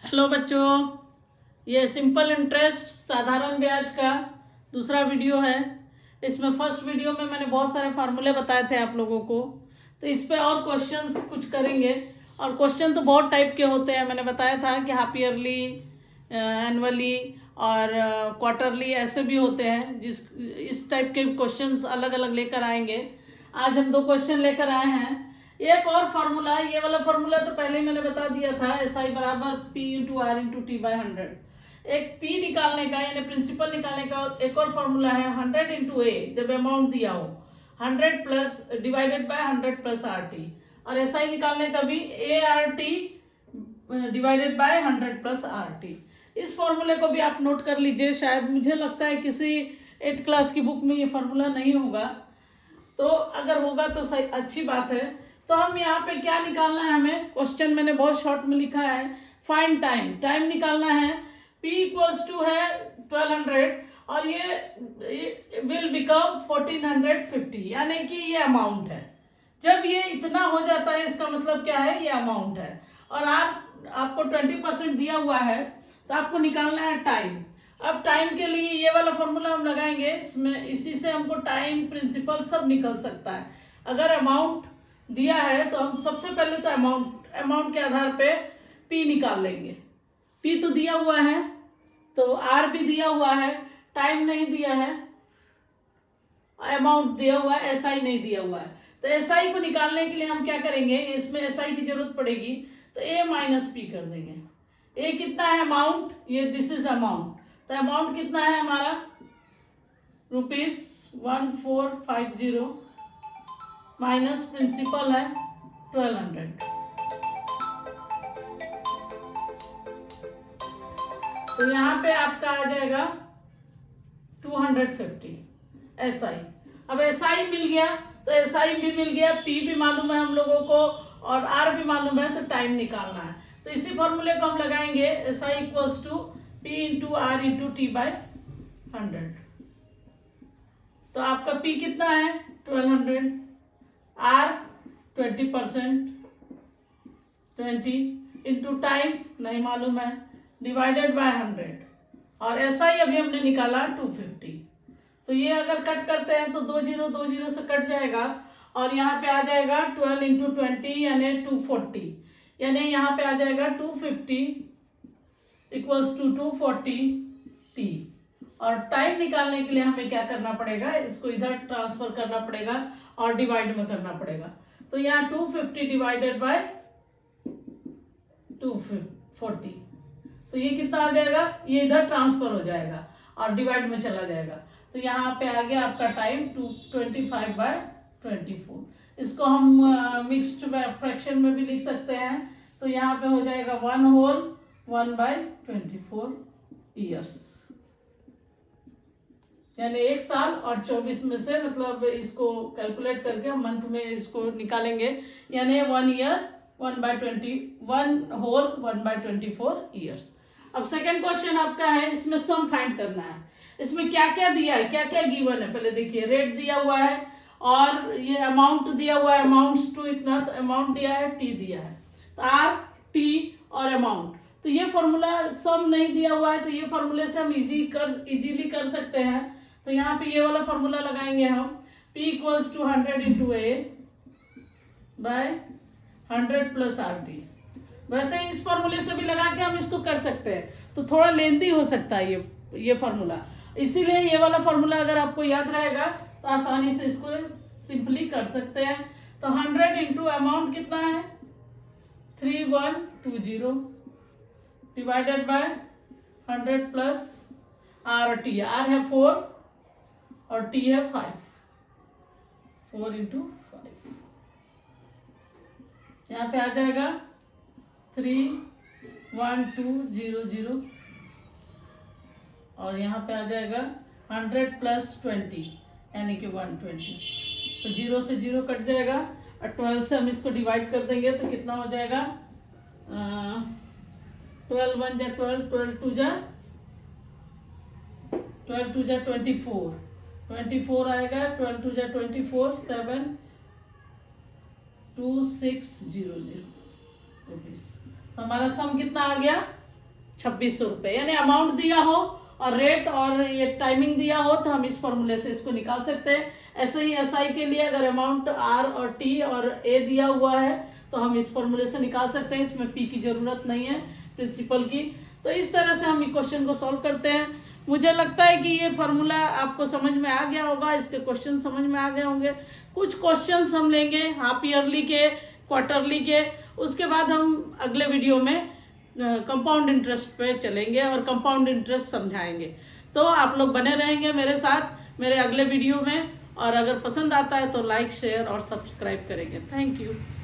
Hello बच्चों, ये simple interest साधारण ब्याज का दूसरा वीडियो है। इसमें फर्स्ट वीडियो में मैंने बहुत सारे फार्मूले बताए थे आप लोगों को, तो इस पे और क्वेश्चंस कुछ करेंगे। और क्वेश्चन तो बहुत टाइप के होते हैं, मैंने बताया था कि हाफ ईयरली, एनुअली और क्वार्टरली ऐसे भी होते हैं। इस टाइप के क्वेश्चंस अलग अलग लेकर आएंगे। आज हम दो क्वेश्चन लेकर आए हैं। एक और फार्मूला, ये वाला फार्मूला तो पहले ही मैंने बता दिया था, एस आई बराबर P into R into T by 100। एक पी निकालने का यानी प्रिंसिपल निकालने का एक और फार्मूला है 100 इंटू ए, जब अमाउंट दिया हो 100 plus divided by 100 plus R T. और एस आई निकालने का भी A R T divided by 100 plus R T. इस फॉर्मूले को भी आप नोट कर लीजिए। शायद मुझे लगता है किसी 8th क्लास की बुक में ये फार्मूला नहीं होगा, तो अगर होगा तो सही, अच्छी बात है। तो हम यहाँ पे क्या निकालना है, हमें क्वेश्चन मैंने बहुत शॉर्ट में लिखा है, फाइंड टाइम। टाइम निकालना है, P इक्वल्स टू है 1200 और ये विल बिकम 1450, यानी कि ये अमाउंट है। जब ये इतना हो जाता है इसका मतलब क्या है, ये अमाउंट है। और आपको 20% दिया हुआ है, तो आपको निकालना है टाइम। अब टाइम के लिए ये वाला फॉर्मूला हम लगाएंगे, इसमें इसी से हमको टाइम, प्रिंसिपल सब निकल सकता है। अगर अमाउंट दिया है तो हम सबसे पहले तो अमाउंट के आधार पे पी निकाल लेंगे। पी तो दिया हुआ है, तो आर भी दिया हुआ है, टाइम नहीं दिया है, अमाउंट दिया हुआ है, एसआई नहीं दिया हुआ है। तो एसआई को निकालने के लिए हम क्या करेंगे, इसमें एसआई की जरूरत पड़ेगी, तो ए माइनस पी कर देंगे। ए कितना है अमाउंट, ये दिस इज अमाउंट, तो अमाउंट कितना है हमारा ₹1450 माइनस प्रिंसिपल है 1200। तो यहाँ पे आपका आ जाएगा 250 एसआई। अब एसआई मिल गया, तो एसआई भी मिल गया, पी भी मालूम है हम लोगों को और आर भी मालूम है, तो टाइम निकालना है। तो इसी फॉर्मूले को हम लगाएंगे, SI equals to P into R into T by 100। तो आपका पी कितना है 1200, आर 20%, 20 इंटू टाइम नहीं मालूम है, डिवाइडेड बाय 100। और एसआई अभी हमने निकाला 250। तो ये अगर कट करते हैं तो 2 0 से कट जाएगा, और यहाँ पे आ जाएगा 12 इंटू 20 यानी 240, यानी यहाँ पे आ जाएगा 250 इक्वल्स टू 240 टी। और टाइम निकालने के लिए हमें क्या करना पड़ेगा, इसको इधर ट्रांसफर करना पड़ेगा और डिवाइड में करना पड़ेगा। तो यहाँ 250 डिवाइडेड बाय 240, तो ये कितना आ जाएगा, ये इधर ट्रांसफर हो जाएगा और डिवाइड में चला जाएगा। तो यहाँ पे आ गया आपका टाइम 225/24। इसको हम मिक्स्ड फ्रैक्शन में भी लिख सकते हैं, तो यहाँ पे हो जाएगा 1 होल 1/24 ईयर्स, यानी 1 साल और 24 में से, मतलब इसको कैलकुलेट करके हम मंथ में इसको निकालेंगे, यानी 1 ईयर 1 होल 1/24 ईयर्स। अब सेकेंड क्वेश्चन आपका है, इसमें सम फाइंड करना है। इसमें क्या क्या दिया है, क्या क्या गिवन है, पहले देखिए। रेट दिया हुआ है और ये अमाउंट दिया हुआ है, अमाउंट्स टू इतना, तो अमाउंट दिया है, टी दिया है, तो आर टी और अमाउंट। तो ये फॉर्मूला सम नहीं दिया हुआ है, तो ये फॉर्मूले से हम इजीली कर सकते हैं। तो यहाँ पे ये वाला फॉर्मूला लगाएंगे हम, P equals to 100 into A by 100 plus R T. वैसे इस फॉर्मूले से भी लगा के हम इसको कर सकते हैं, तो थोड़ा लेंदी हो सकता है ये फॉर्मूला, इसीलिए ये वाला फॉर्मूला अगर आपको याद रहेगा तो आसानी से इसको सिंपली कर सकते हैं। तो 100 इंटू अमाउंट कितना है 3120 divided by 100 plus R T. R है 4 और टी है 5, 4 इंटू 5, यहाँ पे आ जाएगा 31200 और यहाँ पे आ जाएगा 100 प्लस 20 यानी कि 120। तो 0 से 0 कट जाएगा और 12 से हम इसको डिवाइड कर देंगे, तो कितना हो जाएगा 12 1 जा 12, 12 2 जा 24, 24 आएगा, 12 2 जा 24, 72600 रुपीज। तो हमारा सम कितना आ गया 2600 रुपये, यानी अमाउंट दिया हो और रेट और ये टाइमिंग दिया हो तो हम इस फॉर्मूले से इसको निकाल सकते हैं। ऐसे ही एसआई के लिए अगर अमाउंट आर और टी और ए दिया हुआ है तो हम इस फॉर्मूले से निकाल सकते हैं, इसमें पी की जरूरत नहीं है प्रिंसिपल की। तो इस तरह से हम क्वेश्चन को सॉल्व करते हैं। मुझे लगता है कि ये फार्मूला आपको समझ में आ गया होगा, इसके क्वेश्चन समझ में आ गए होंगे। कुछ क्वेश्चंस हम लेंगे हाफ ईयरली के, क्वार्टरली के, उसके बाद हम अगले वीडियो में कंपाउंड इंटरेस्ट पे चलेंगे और कंपाउंड इंटरेस्ट समझाएंगे। तो आप लोग बने रहेंगे मेरे साथ मेरे अगले वीडियो में, और अगर पसंद आता है तो लाइक शेयर और सब्सक्राइब करेंगे। Thank you.